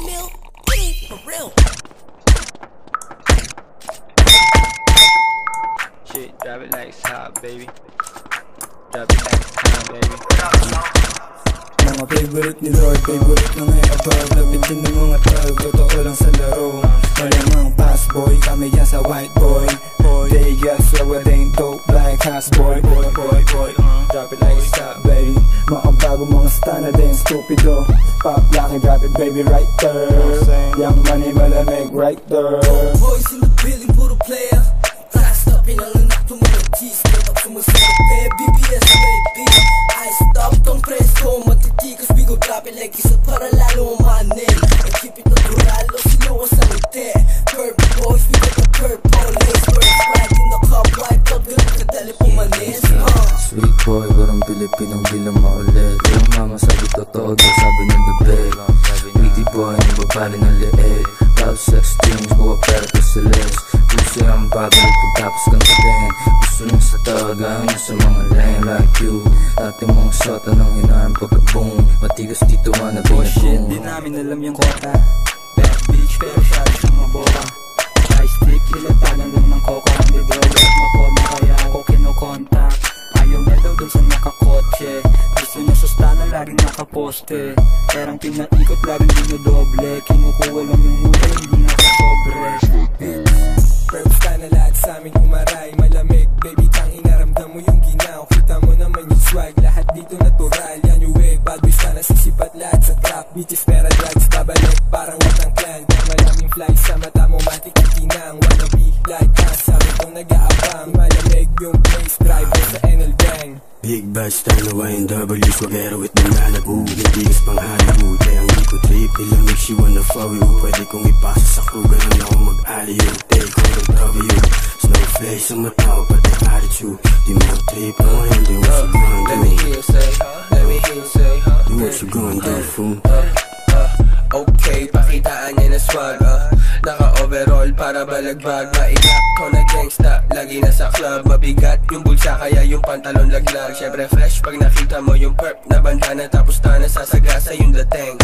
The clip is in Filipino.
meal, it ain't for real. Shit, drop it like it's hot, baby. Drop it like it's hot, baby. Mga favorite ni Lord, favorite ng above. Lapitin ng mga tag, totoo lang sa laro. Malamang pass boy, kami yan sa white boy. They got swagger, they ain't dope like house boy. Drop it like it's hot, baby. Mga bago, mga stunner, they ain't stupido. Pop lock and drop it, baby, right there. Young money, malamig, right there. Boys in the building, puro player. Fast up, pinanganak to mga cheese. Kapag sumasagot, BBS, baby. I stop tong presko, matitikas. We go drop it like isa para lalo umanin. And keep it natural, o sino ko sa ngiti. Purple boys, we got the purple lace. First right in the cup, wipe out, ganun kadali pumanis. Sweet boy, parang Pilipinong bilang maulit. Yung mama sabi totoo daw, sabi ng bebe. Witty boy, nababali ng leeg. Love sex dreams, buwa pera to silis. Puso ang bago, pagtapos kang tabihin. Gusto nang sa tawagan, sa mga lane like you. Dati mong shot, anong hinaan pagka-boom. Matigas dito man na Oh shit, binaboom. di namin alam yung kota. Bad bitch, pero siya siyang maboka. High stick, hilatagan lang ng coca. Hindi bro, let maporma kaya ako kinokontak. Ayaw niya daw dun sa nakakotse. Gusto niya sustana, laging nakaposte. Perang pinaikot, laging dinodoble. Kinukuha lang yung mura, hindi nakasobre. Perbsta na lahat sa amin umaray. Malamig, baby, tang inaramdam mo yung ginaw. Kita mo naman yung swag, lahat dito natural. Yan yung wave, bad boys na nasisipat lahat sa trap. Bitches, pera, drugs, babalik, parang watang clan. Maraming fly sa mata mo, matik ang tinang. Wanna be like us, sabi kong nag-aabang. Malamig yung place, driver sa NL Gang. Big bad style, YNW, swagero with the Malibu. Nagtigas pang Hollywood, kaya ang di ko trip. Ilamig she wanna follow you. Pwede kong ipasa sa crew, ganun ako mag-aliyo. Take on the W, snowflake sa mata ko, pati attitude. Di mo trip, ano ngayon, di what you gonna do? Let me hear you say, let me hear you say, Do what you gonna do, fool? Okay, pakitaan niya na swag, naka-overall para balagbag. Mailap ko na gangsta, lagi na sa club. Mabigat yung bulsa kaya yung pantalon laglag. Syempre fresh pag nakita mo yung perp na bandana. Tapos na nasasagasa yung dating.